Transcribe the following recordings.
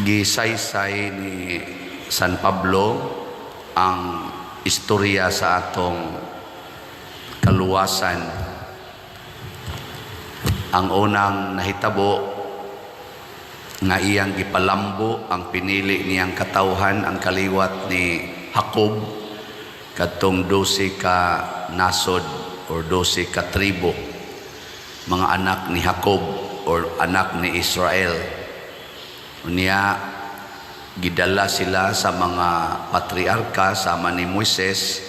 gisaysay ni San Pablo ang istorya sa atong kaluwasan. Ang unang nahitabo nga iyang gipalambo ang pinili niyang katawhan, ang kaliwat ni Jacob, katong 12 ka nasod or 12 ka tribo, mga anak ni Jacob or anak ni Israel. Unya gidala sila sa mga patriarka sama ni Moises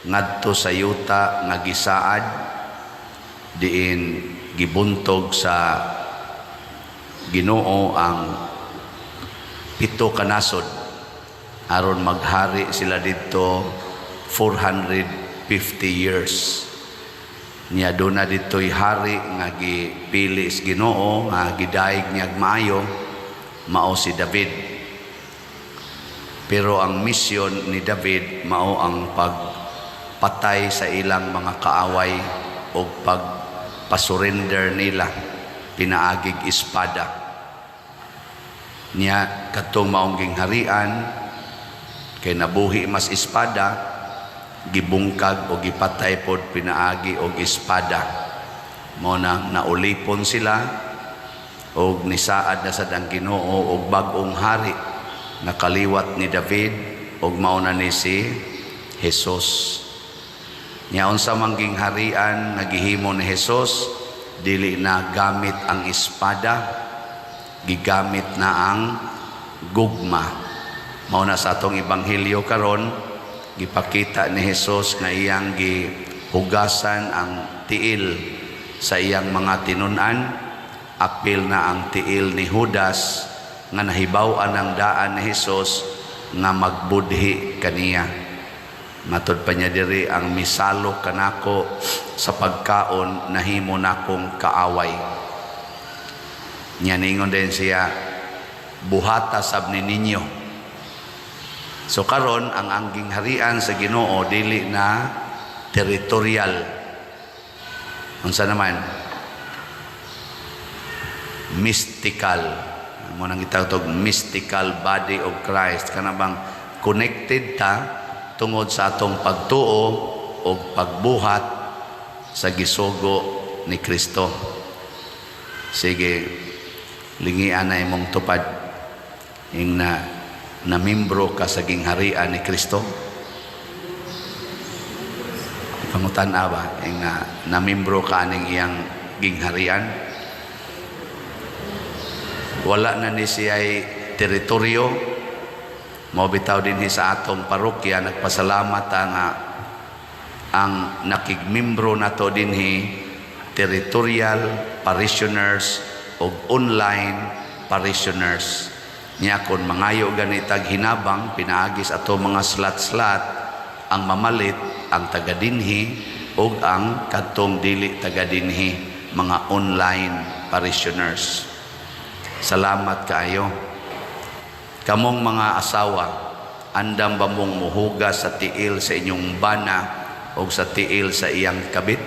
ngadto sa yuta nga gisaad diin gibuntog sa Ginoo ang 7 ka nasod aron maghari sila dito 450 years. Niya doon na dito'y hari nga gipili sa Ginoo nga gidaig niyag maayo, mao si David. Pero ang misyon ni David mao ang pagpatay sa ilang mga kaaway o pagpasurrender nila pinaagig espada. Niya katong maong gingharian kay nabuhi mas espada, gibungkag o gipatay pod pinaagi og espada. Mao na naulipon sila og nisaad na sa Ginoo og bag-ong hari nakaliwat ni David og mao na ni si Jesus. Nya unsa man gingharian nagihimo ni Jesus, dili na gamit ang espada, gigamit na ang gugma. Mao na sa atong ebanghelyo karon gipakita ni Jesus nga iyang gihugasan ang tiil sa iyang mga tinun-an. Apil na ang tiil ni Judas nga nahibaw-an ang daan ni Jesus nga magbudhi kaniya. Matod pa niya diri, ang misalo kanako sa pagkaon nahimo nakong kaaway. Nya ningon din siya, buhata sab ni ninyo. So karon ang angging harian sa Ginoo dili na territorial. Unsa naman? Mystical. Mo nang itawag mystical body of Christ. Kana bang connected ta tungod sa atong pagtuo o pagbuhat sa gisugo ni Kristo. Sige, lingian na imong tupad ing na membro ka sa gingharian ni Kristo. Pangutan-a ba ing na membro ka ning iyang gingharian? Wala na ni siya'y teritoryo. Mabitaw din sa atong parokya, nagpasalamat nga ang nakigmembro nato dinhi territorial parishioners o online parishioners. Nya kon mangayo ganitag hinabang pinaagis ato mga slat-slat ang mamalit ang taga dinhi o ang kadtong dili taga dinhi, mga online parishioners. Salamat kaayo. Kamong mga asawa, andam ba mong muhugas sa tiil sa inyong bana o sa tiil sa iyang kabit?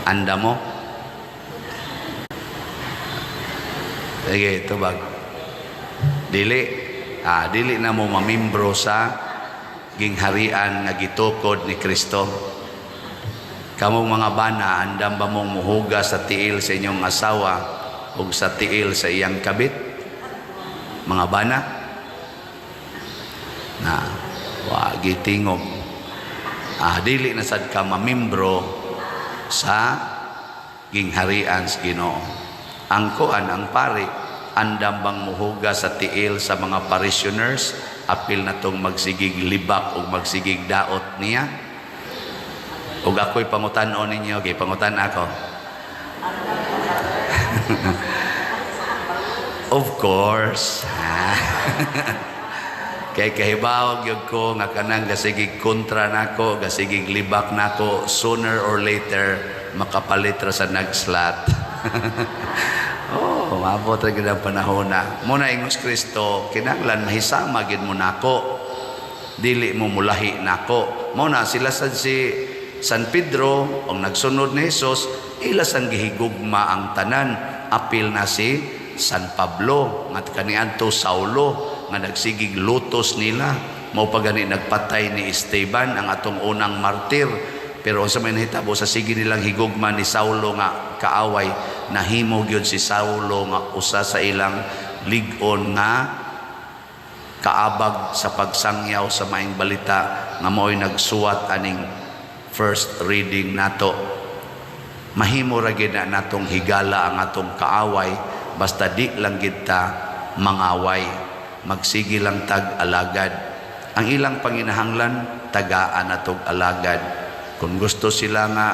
Anda mo? Sige, tubag. Dili na mo mamimbro sa gingharian nga gitukod ni Kristo. Kamong mga bana, andam ba mong muhugas sa tiil sa inyong asawa o sa tiil sa iyang kabit? Mga bana na wagi tingog, dili na sad ka mamimbro sa gingharian sa Ginoo. Ang kuan, ang pari, andam bang muhuga sa tiil sa mga parishioners, apil na tong magsigig libak o magsigig daot niya? Ug ako'y pangutan-on ninyo, okay, pangutan ako. Of course. Kay kahibawag yun ko nga kanang gasigig kontra nako, gasigig libak nako, sooner or later makapalit ra sa nagslat. Maabot ra gid ang panahon na. Muna ingos Kristo, kinahanglan mahisama gid mo nako. Dili mo mulahi nako. Muna sila sad si San Pedro ang nagsunod ni Jesus, ila sang gihigugma ang tanan. Apil na si San Pablo nga kaniadto Saulo nga nagsigig lutos nila, mao pa gani nagpatay ni Esteban ang atong unang martir. Pero sa may nahitabo sa sige nilang higugma ni Saulo nga kaaway, nahimo gyud si Saulo nga usa sa ilang lig-on nga kaabag sa pagsangyaw sa maing balita nga mo'y nagsuwat aning first reading nato. Mahimo ra gyud na natong higala ang atong kaaway, basta di lang gid ta mangaway, magsige lang tag alagad. Ang ilang panginahanglan tagaan natog alagad. Kung gusto sila nga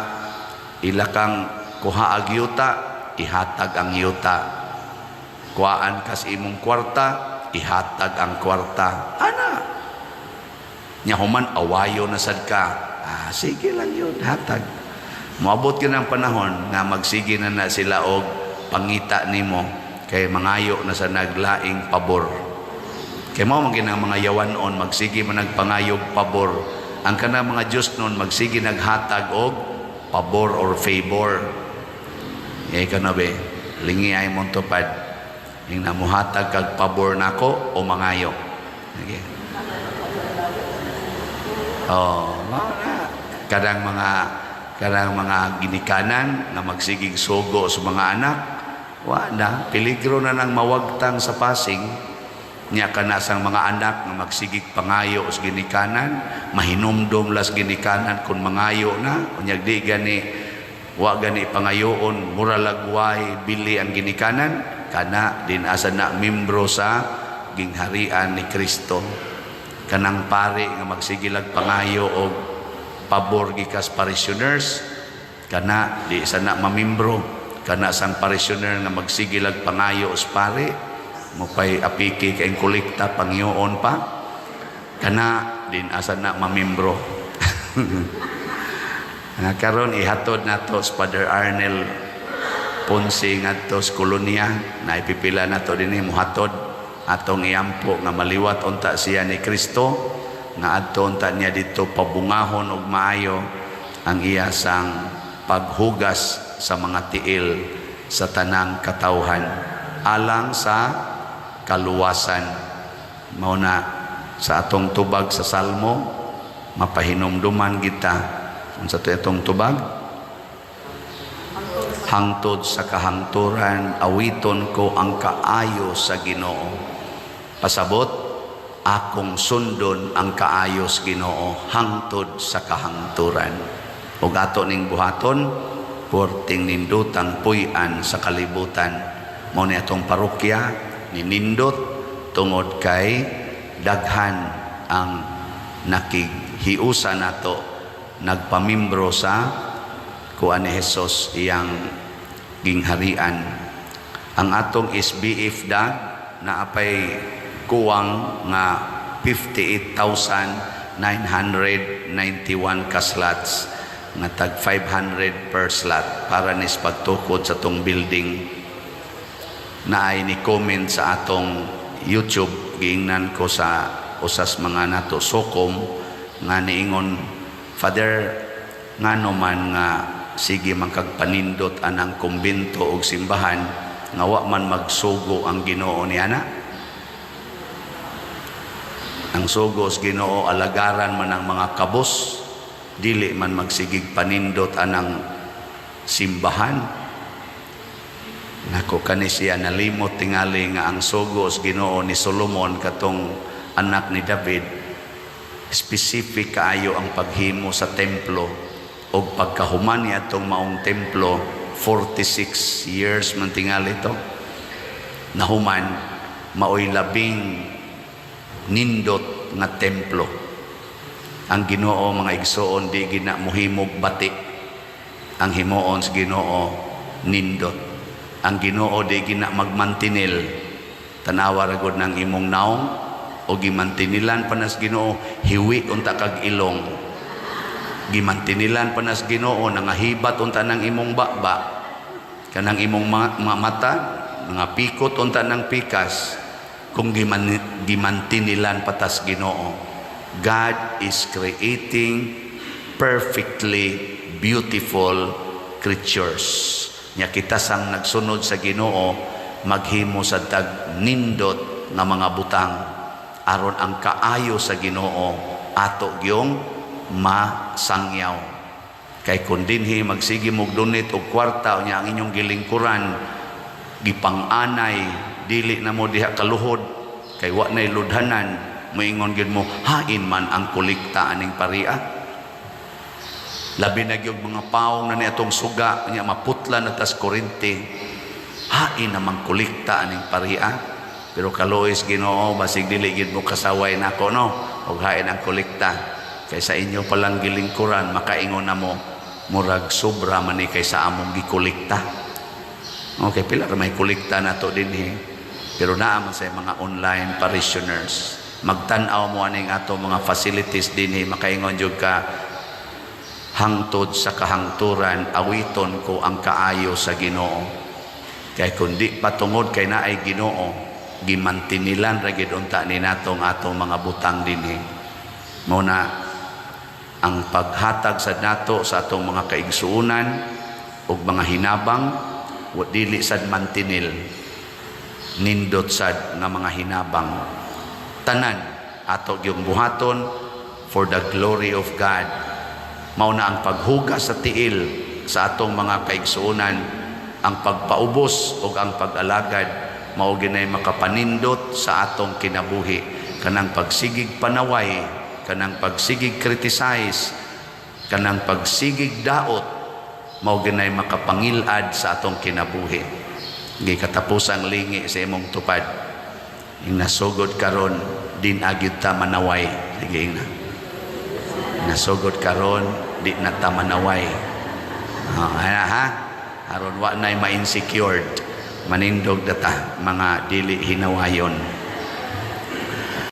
ilakang kuha ag yuta, ihatag ang yuta. Kuhaan kas imong kwarta, ihatag ang kwarta. Ana. Nya human awayo na sad ka. Sige lang yun, hatag. Moabot ka ng panahon nga magsige na sila og pangita nimo kay mangayo na sa naglaing pabor. Kay mao man ginang mga yawanon magsige man nagpangayog pabor. Ang kanang mga Diyos noon magsige naghatag og pabor or favor. Ka na be, lingi ay mong tupad. Yung namuhatag kag pabor nako o mangayo. Okay. Kadang mga ginikanan na magsigig sugo sa mga anak, wala, peligro na nang mawagtang sa pasing. Niya kanasang mga anak nga magsigig pangayo sa ginikanan, mahinumdom las ginikanan kung mangayo na, unyag di gani, wa gani pangayoon, muralagway, bili ang ginikanan, kana din asa na membro sa gingharian ni Kristo. Kanang pare nga magsigilag pangayo o pabor gikas parishioners, kana di sana mamimbro, kana sang parishioner nga magsigilag pangayo os pare, mo pay apiki kay kolekta pangyoon pa, kana din asa na mamimbro. Karon ihatod nato sa Father Arnel Ponce ngadto sa kolonya, na ipipila nato dinhi mohatod atong iampo nga maliwat unta siya ni Kristo, nga adto unta niya dito pabungahon og maayo ang iya sang paghugas sa mga tiil sa tanang katawhan alang sa kaluwasan. Mao na sa atong tubag sa Salmo, mapahinumduman kita unsa to itong tubag, hangtod sa kahangturan awiton ko ang kaayo sa Ginoo. Pasabot, akong sundon ang kaayo sa Ginoo hangtod sa kahangturan. Ug ato ning buhaton, porting nindutang puy-an sa kalibutan. Mao ni atong parokya ninindot tungod kay daghan ang nakighiusa nato nagpamimbro sa kuan ni Hesus iyang gingharian. Ang atong SBF dag na apay kuwang nga 58,991 ka slots nga tag 500 per slot para nis pagtukod sa tong building. Na ay ni comment sa atong YouTube, giingnan ko sa usas mga nato sokom nga niingon, Father, ngano man nga sige man kagpanindot anang kumbento og simbahan nga wa man magsugo ang Ginoo niana. Ang sugo sa Ginoo alagaran man ang mga kabos, dili man magsigig panindot anang simbahan. Nako kani siya nalimot tingali nga ang sugos Ginoo ni Solomon katong anak ni David, specific kaayo ang paghimo sa templo o pagkahuman niya itong maong templo. 46 years man tingali ito nahuman, maoy labing nindot nga templo. Ang Ginoo mga igsoon di gina muhimog batik, ang himuon sa Ginoo nindot. Ang Ginoo di gina magmantinil, tanawa ra gud nang imong naong o gimantinilan panas Ginoo hiwi unta kag ilong, gimantinilan panas Ginoo nangahibat unta nang imong baba, kanang imong mata nga pikot unta nang pikas kung gimantinilan patas Ginoo. God is creating perfectly beautiful creatures. Nya kita sang nagsunod sa Ginoo, maghimo sa tag nindot nga mga butang aron ang kaayo sa Ginoo ato gyung masangyaw. Kay kung dinhi magsige mog donate og kwarta unya ang inyong gilingkuran gipang-anay dili na mo diha kaluhod kay wa nay ludhanan moingon gyud mo hain man ang kolekta aning paria. Labi na gyud mga paong na ni atong suga nya maputla na tas kurente hain namang kolekta aning paria. Pero kalois Ginoo basig dili gyud mo kasaway nako no og hain ang kolekta kay sa inyo palang gilingkuran makaingon na mo murag sobra man ni kaysa among gikolekta. Okay, pila ra may kolekta nato dinhi pero naa man sa mga online parishioners magtan-aw mo aning ato mga facilities dinhi makaingon jud ka hangtod sa kahangturan awiton ko ang kaayo sa Ginoo. Kay kundi patungod kay naay Ginoo gimantinilan ra gid unta ni natong atong mga butang dinhi. Mao na ang paghatag sa nato sa atong mga kaigsuonan ug mga hinabang wa dili sad mantinil nindot sad nga mga hinabang tanan ato gyung buhaton for the glory of God. Mao na ang paghuga sa tiil sa atong mga kaigsuonan, ang pagpaubos ug ang pag-alagad mao ginay makapanindot sa atong kinabuhi. Kanang pagsigig panaway, kanang pagsigig criticize, kanang pagsigig daot mao ginay makapangilad sa atong kinabuhi. Di katapusang lingi sa imong tupad ing nasugod karon din agyud ta manaway. Sige na nasugod karon di na ta manaway. Aron wa nay ma-insecured manindog data mga dili hinawayon.